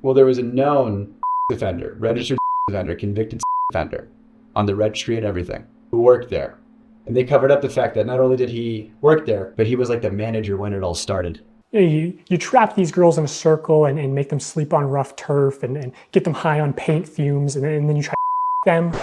Well, there was a known offender, registered offender, convicted offender on the registry and everything who worked there. And they covered up the fact that not only did he work there, but he was like the manager when it all started. You trap these girls in a circle and make them sleep on rough turf and get them high on paint fumes, and then you try to them.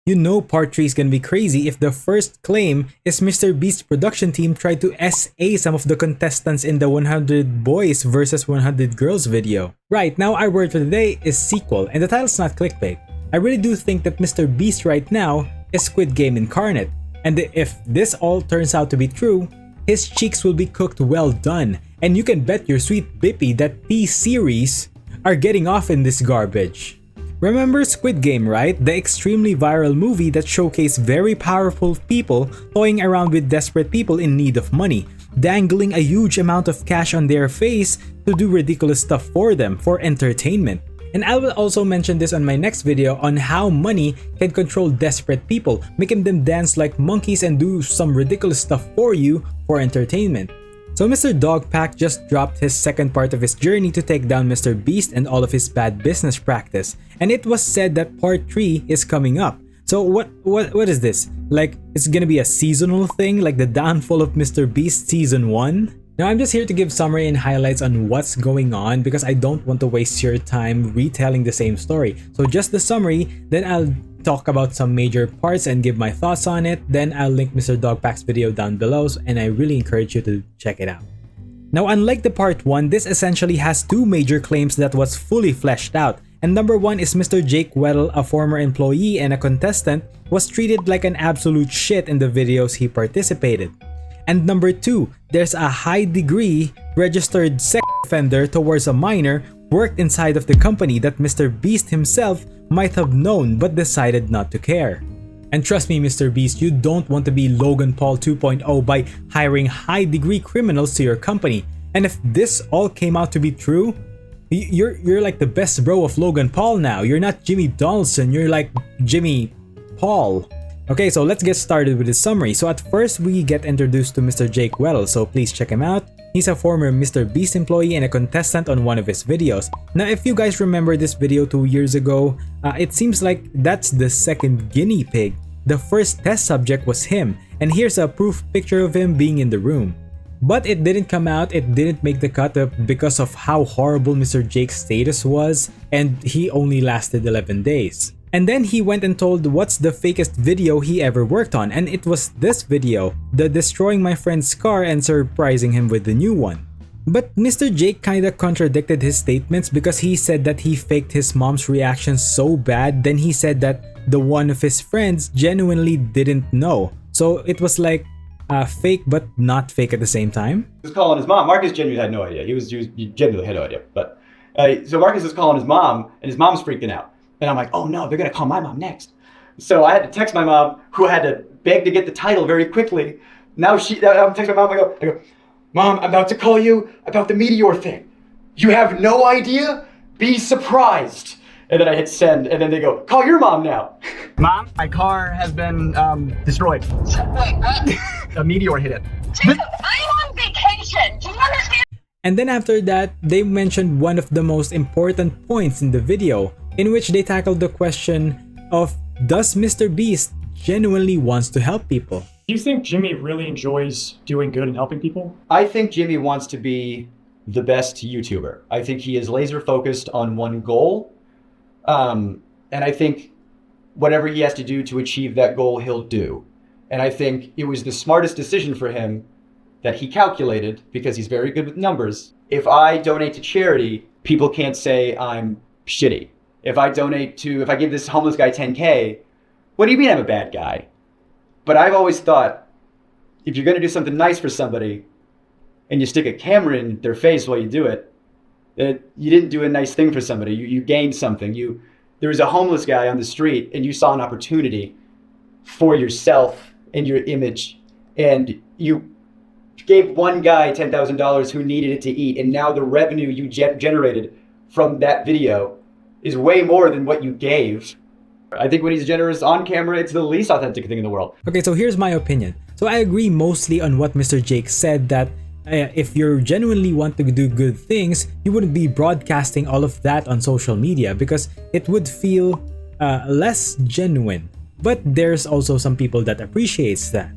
You know part 3 is gonna be crazy if the first claim is MrBeast's production team tried to SA some of the contestants in the 100 Boys versus 100 Girls video. Right, now our word for today is sequel, and the title's not clickbait. I really do think that MrBeast right now is Squid Game incarnate, and if this all turns out to be true, his cheeks will be cooked well done, and you can bet your sweet bippy that these series are getting off in this garbage. Remember Squid Game, right? The extremely viral movie that showcased very powerful people toying around with desperate people in need of money, dangling a huge amount of cash on their face to do ridiculous stuff for them for entertainment. And I will also mention this on my next video on how money can control desperate people, making them dance like monkeys and do some ridiculous stuff for you for entertainment. So Mr. Dogpack just dropped his second part of his journey to take down MrBeast and all of his bad business practice, and it was said that part 3 is coming up. So what is this? Like, it's gonna be a seasonal thing, like the downfall of MrBeast season 1? Now I'm just here to give summary and highlights on what's going on because I don't want to waste your time retelling the same story. So just the summary, then I'll talk about some major parts and give my thoughts on it. Then I'll link Mr. Dogpack's video down below, and I really encourage you to check it out. Now, unlike the part 1, this essentially has two major claims that was fully fleshed out. And number 1 is Mr. Jake Weddle, a former employee and a contestant, was treated like an absolute shit in the videos he participated. And number 2, there's a high degree registered sex offender towards a minor worked inside of the company that MrBeast himself might have known but decided not to care. And trust me, MrBeast, you don't want to be Logan Paul 2.0 by hiring high degree criminals to your company. And if this all came out to be true, you're like the best bro of Logan Paul now. You're not Jimmy Donaldson, you're like Jimmy Paul. Okay, so let's get started with the summary. So at first we get introduced to Mr. Jake Weddle, so please check him out. He's a former MrBeast employee and a contestant on one of his videos. Now if you guys remember this video 2 years ago, it seems like that's the second guinea pig. The first test subject was him, and here's a proof picture of him being in the room. But it didn't come out, it didn't make the cut because of how horrible Mr. Jake's status was, and he only lasted 11 days. And then he went and told what's the fakest video he ever worked on, and it was this video, the destroying my friend's car and surprising him with the new one. But Mr. Jake kinda contradicted his statements because he said that he faked his mom's reaction so bad, then he said that the one of his friends genuinely didn't know. So it was like fake but not fake at the same time. He was calling his mom. Marcus genuinely had no idea. He genuinely had no idea. But so Marcus was calling his mom, and his mom's freaking out. And I'm like, oh no, they're gonna call my mom next. So I had to text my mom, who had to beg to get the title very quickly. Now I'm texting my mom, I go, Mom, I'm about to call you about the meteor thing. You have no idea? Be surprised. And then I hit send, and then they go, call your mom now. Mom, my car has been destroyed. Wait, what? A meteor hit it. Jacob, I'm on vacation. Do you understand? And then after that, they mentioned one of the most important points in the video, in which they tackled the question of, does MrBeast genuinely wants to help people? Do you think Jimmy really enjoys doing good and helping people? I think Jimmy wants to be the best YouTuber. I think he is laser focused on one goal. And I think whatever he has to do to achieve that goal, he'll do. And I think it was the smartest decision for him that he calculated, because he's very good with numbers. If I donate to charity, people can't say I'm shitty. If I give this homeless guy 10K, what do you mean I'm a bad guy? But I've always thought, if you're gonna do something nice for somebody and you stick a camera in their face while you do it, you didn't do a nice thing for somebody. You gained something. There was a homeless guy on the street and you saw an opportunity for yourself and your image, and you gave one guy $10,000 who needed it to eat, and now the revenue you generated from that video is way more than what you gave. I think when he's generous on camera, it's the least authentic thing in the world. Okay, so here's my opinion. So I agree mostly on what Mr. Jake said, that If you genuinely want to do good things, you wouldn't be broadcasting all of that on social media because it would feel less genuine. But there's also some people that appreciates that.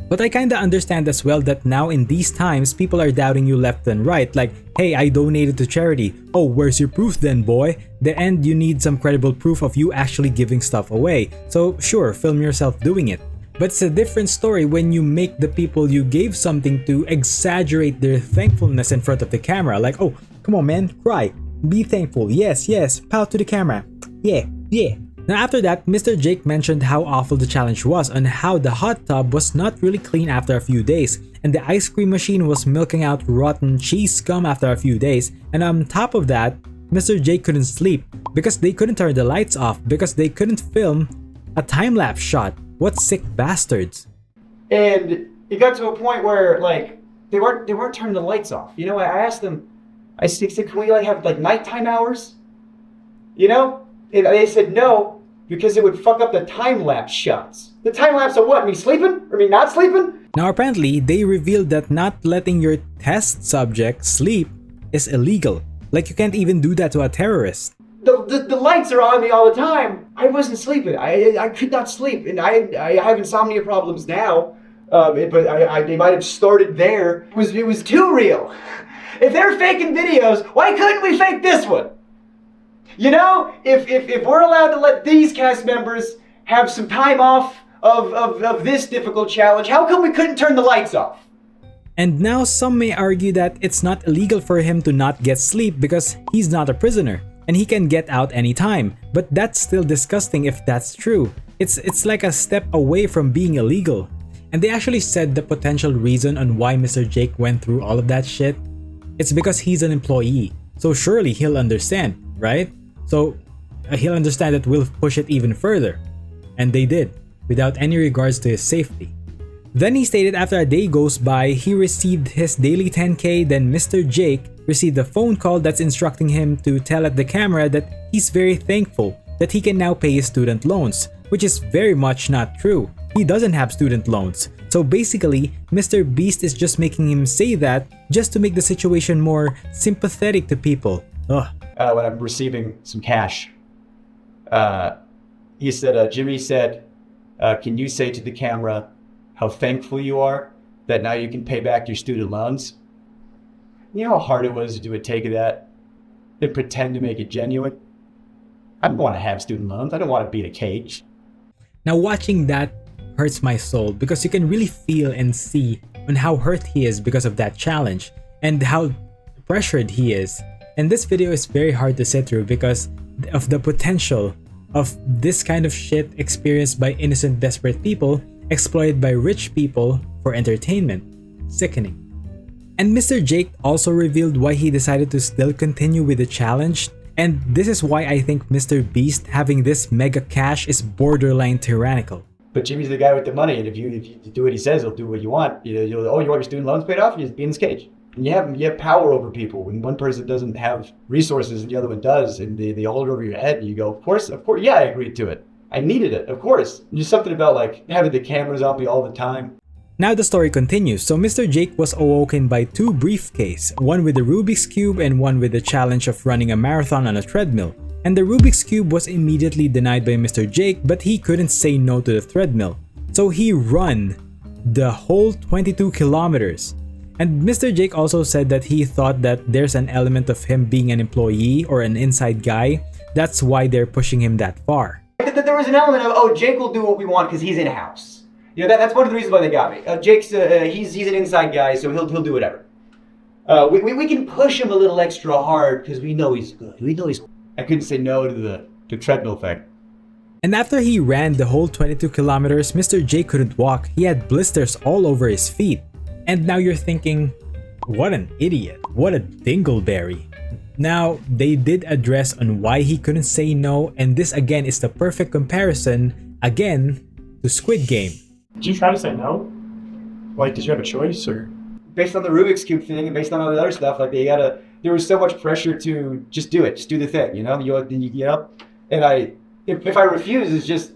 But I kinda understand as well that now in these times, people are doubting you left and right. Like, hey, I donated to charity. Oh, where's your proof then, boy? The end, you need some credible proof of you actually giving stuff away. So sure, film yourself doing it. But it's a different story when you make the people you gave something to exaggerate their thankfulness in front of the camera. Like, oh, come on man, cry. Be thankful. Yes, yes. Pout to the camera. Yeah, yeah. Now after that, Mr. Jake mentioned how awful the challenge was and how the hot tub was not really clean after a few days, and the ice cream machine was milking out rotten cheese scum after a few days, and on top of that, Mr. Jake couldn't sleep because they couldn't turn the lights off because they couldn't film a time-lapse shot. What sick bastards. And it got to a point where like they weren't turning the lights off. You know, I asked them, I said, can we like have like nighttime hours? You know? And they said no, because it would fuck up the time-lapse shots. The time-lapse of what? Me sleeping? Or me not sleeping? Now apparently, they revealed that not letting your test subject sleep is illegal. Like you can't even do that to a terrorist. The lights are on me all the time. I wasn't sleeping. I could not sleep. And I have insomnia problems now. But they might have started there. It was too real. If they're faking videos, why couldn't we fake this one? You know, if we're allowed to let these cast members have some time off of this difficult challenge, how come we couldn't turn the lights off? And now some may argue that it's not illegal for him to not get sleep because he's not a prisoner and he can get out anytime. But that's still disgusting if that's true. It's like a step away from being illegal. And they actually said the potential reason on why Mr. Jake went through all of that shit. It's because he's an employee. So surely he'll understand, right? So he'll understand that we'll push it even further. And they did, without any regards to his safety. Then he stated after a day goes by, he received his daily 10K, then Mr. Jake received a phone call that's instructing him to tell at the camera that he's very thankful that he can now pay his student loans, which is very much not true. He doesn't have student loans. So basically, MrBeast is just making him say that just to make the situation more sympathetic to people. Ugh. When I'm receiving some cash, he said, Jimmy said, can you say to the camera how thankful you are that now you can pay back your student loans? You know how hard it was to do a take of that and pretend to make it genuine? I don't want to have student loans. I don't want to be in a cage. Now watching that hurts my soul because you can really feel and see on how hurt he is because of that challenge and how pressured he is. And this video is very hard to sit through because of the potential of this kind of shit experienced by innocent, desperate people exploited by rich people for entertainment. Sickening. And Mr. Jake also revealed why he decided to still continue with the challenge. And this is why I think MrBeast having this mega cash is borderline tyrannical. But Jimmy's the guy with the money, and if you do what he says, he'll do what you want. You want your student loans paid off? You just be in this cage. And you have power over people. When one person doesn't have resources and the other one does, and they hold it over your head, and you go, of course, yeah, I agreed to it. I needed it, of course. There's something about like having the cameras on me all the time. Now the story continues. So Mr. Jake was awoken by two briefcases, one with the Rubik's Cube and one with the challenge of running a marathon on a treadmill. And the Rubik's Cube was immediately denied by Mr. Jake, but he couldn't say no to the treadmill. So he ran the whole 22 kilometers. And Mr. Jake also said that he thought that there's an element of him being an employee or an inside guy. That's why they're pushing him that far. There was an element of, oh, Jake will do what we want because he's in-house. You know, that's one of the reasons why they got me. Jake's, he's an inside guy, so he'll do whatever. We can push him a little extra hard because we know he's good. I couldn't say no to the treadmill thing. And after he ran the whole 22 kilometers, Mr. Jake couldn't walk. He had blisters all over his feet. And now you're thinking, what an idiot, what a dingleberry. Now, they did address on why he couldn't say no, and this again is the perfect comparison, again, to Squid Game. Did you try to say no? Like, did you have a choice, or? Based on the Rubik's Cube thing and based on all the other stuff, like there was so much pressure to just do it, just do the thing, you know? And if I refuse, it's just,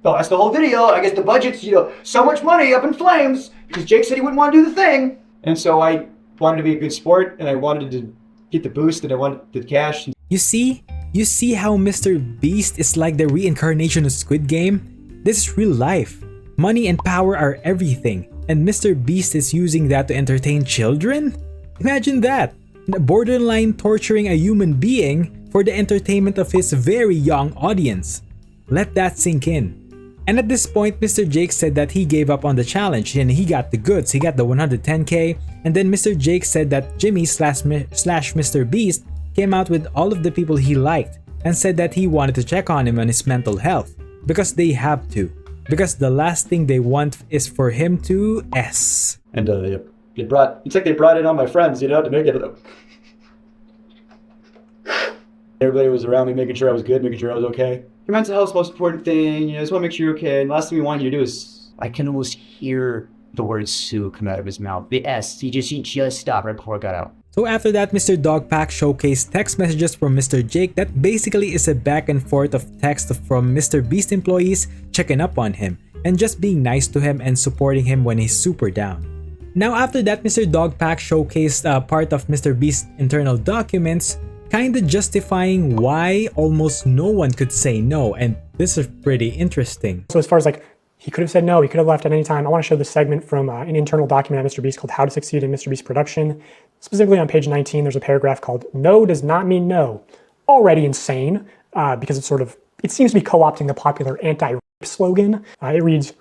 well, that's the whole video. I guess the budget's, so much money up in flames because Jake said he wouldn't want to do the thing. And so I wanted to be a good sport, and I wanted to get the boost, and I wanted the cash. You see how MrBeast is like the reincarnation of Squid Game? This is real life. Money and power are everything, and MrBeast is using that to entertain children? Imagine that! Borderline torturing a human being for the entertainment of his very young audience. Let that sink in. And at this point, Mr. Jake said that he gave up on the challenge and he got the goods. He got the 110k, and then Mr. Jake said that Jimmy slash MrBeast came out with all of the people he liked and said that he wanted to check on him on his mental health because they have to. Because the last thing they want is for him to S. And it's like they brought in all my friends, to make it. Everybody was around me, making sure I was good, making sure I was okay. Your mental health is the most important thing. I just want to make sure you're okay. And the last thing we want you to do is... I can almost hear the word Sue come out of his mouth. The S, he just stopped right before it got out. So after that, Mr. Dogpack showcased text messages from Mr. Jake that basically is a back and forth of text from MrBeast employees checking up on him and just being nice to him and supporting him when he's super down. Now after that, Mr. Dogpack showcased part of MrBeast's internal documents, kinda justifying why almost no one could say no, and this is pretty interesting. So as far as like, he could have said no, he could have left at any time. I want to show this segment from an internal document at MrBeast called How to Succeed in MrBeast Production. Specifically on page 19, there's a paragraph called No does not mean no. Already insane, because it seems to be co-opting the popular anti-rape slogan. It reads,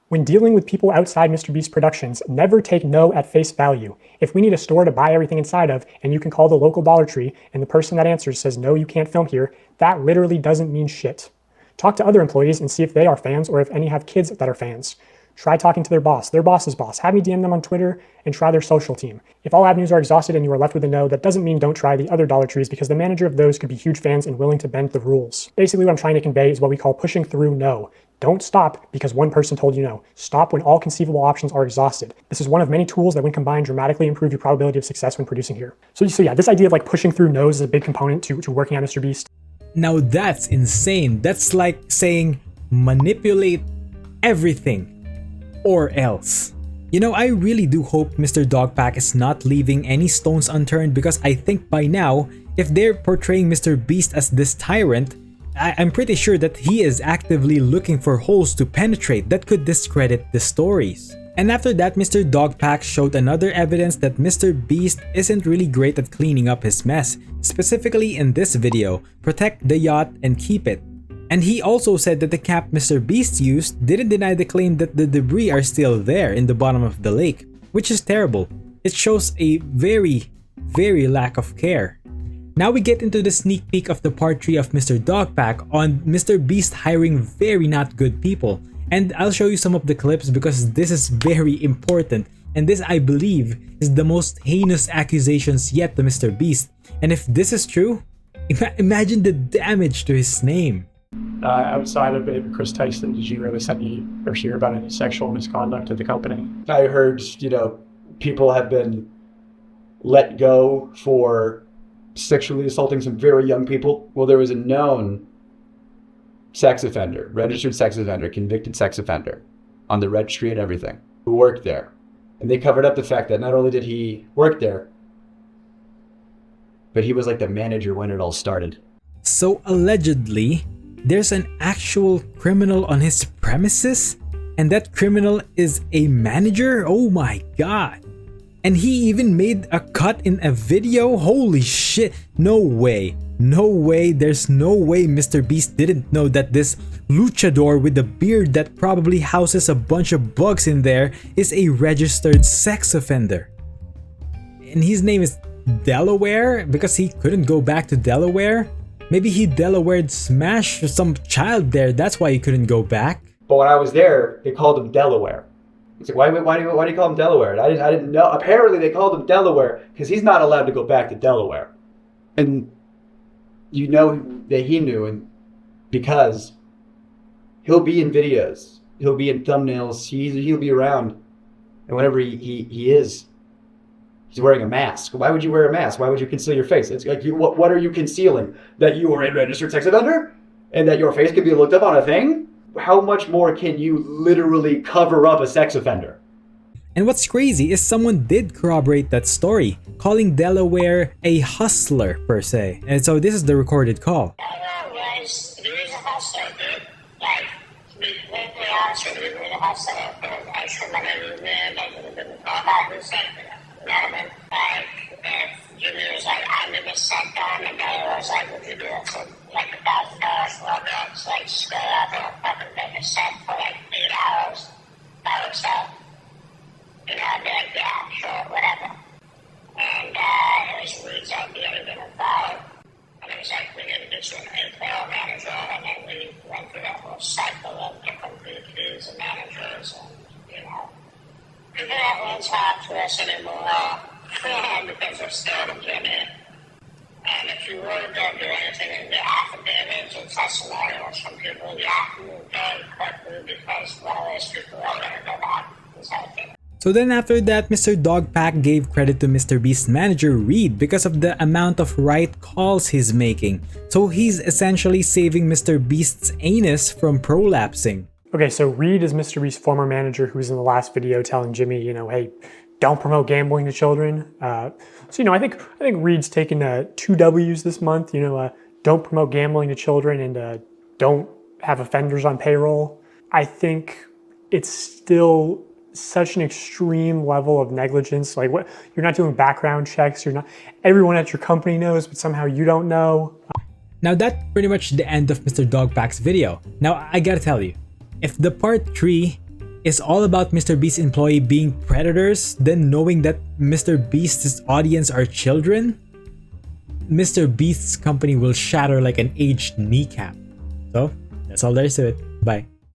when dealing with people outside MrBeast Productions, never take no at face value. If we need a store to buy everything inside of, and you can call the local Dollar Tree, and the person that answers says, no, you can't film here, that literally doesn't mean shit. Talk to other employees and see if they are fans or if any have kids that are fans. Try talking to their boss's boss. Have me DM them on Twitter and try their social team. If all avenues are exhausted and you are left with a no, that doesn't mean don't try the other Dollar Trees because the manager of those could be huge fans and willing to bend the rules. Basically what I'm trying to convey is what we call pushing through no. Don't stop because one person told you no. Stop when all conceivable options are exhausted. This is one of many tools that when combined dramatically improve your probability of success when producing here. So yeah, this idea of like pushing through no's is a big component to working at MrBeast. Now that's insane. That's like saying manipulate everything or else. I really do hope Mr. Dogpack is not leaving any stones unturned because I think by now, if they're portraying MrBeast as this tyrant, I'm pretty sure that he is actively looking for holes to penetrate that could discredit the stories. And after that, Mr. Dogpack showed another evidence that MrBeast isn't really great at cleaning up his mess, specifically in this video, protect the yacht and keep it. And he also said that the cap MrBeast used didn't deny the claim that the debris are still there in the bottom of the lake, which is terrible. It shows a very, very lack of care. Now we get into the sneak peek of the part 3 of Mr. Dogpack on MrBeast hiring very not good people. And I'll show you some of the clips because this is very important. And this, I believe, is the most heinous accusations yet to MrBeast. And if this is true, imagine the damage to his name. Outside of it, Chris Tyson, did you really hear about any sexual misconduct at the company? I heard, people have been let go for sexually assaulting some very young people. Well, there was a known sex offender, registered sex offender, convicted sex offender on the registry and everything who worked there. And they covered up the fact that not only did he work there, but he was like the manager when it all started. So allegedly, there's an actual criminal on his premises? And that criminal is a manager? Oh my god. And he even made a cut in a video? Holy shit. No way. No way. There's no way MrBeast didn't know that this luchador with a beard that probably houses a bunch of bugs in there is a registered sex offender. And his name is Delaware because he couldn't go back to Delaware? Maybe he Delaware'd smash some child there, that's why he couldn't go back. But when I was there, they called him Delaware. It's like, why do you call him Delaware? I didn't know. Apparently they called him Delaware because he's not allowed to go back to Delaware. And that he knew, and because he'll be in videos, he'll be in thumbnails, he'll be around. And whenever he is, he's wearing a mask. Why would you wear a mask? Why would you conceal your face? It's like, what are you concealing? That you are a registered sex offender? And that your face can be looked up on a thing? How much more can you literally cover up a sex offender? And what's crazy is someone did corroborate that story, calling Delaware a hustler per se. And so this is the recorded call. He was a hustler, dude. Like, to be completely honest with you, he was a hustler. There was extra money there that would have been all about his set. You know what I mean? Like, if Jimmy was like, I'm in the set down, and Delaware was like, would you do that for like $1,000? Well, that's like, just go out there and fucking make a set for like 8 hours by himself. You know, I'd be like, yeah, sure, whatever. And it was Reed's idea to get involved. And it was like, we need to get you an APL manager, and then we went through that whole cycle of different VPs and managers, and, you know, people that won't talk to us anymore, because they're scared of Jimmy. And if you really don't do anything in your affidavits or testimonials from people, you have to move very quickly, because one of those people are going to go back and say, So then after that, Mr. Dogpack gave credit to MrBeast's manager Reed because of the amount of right calls he's making. So he's essentially saving MrBeast's anus from prolapsing. Okay, so Reed is MrBeast's former manager who was in the last video telling Jimmy, you know, hey, don't promote gambling to children. So, you know, I think Reed's taken 2 W's this month. You know, don't promote gambling to children and don't have offenders on payroll. I think it's still such an extreme level of negligence. Like, what, you're not doing background checks. You're not. Everyone at your company knows, but somehow you don't know. Now that's pretty much the end of Mr. Dogpack's video. Now I gotta tell you, if the part 3 is all about MrBeast's employee being predators, then knowing that MrBeast's audience are children, MrBeast's company will shatter like an aged kneecap. So that's all there is to it. Bye.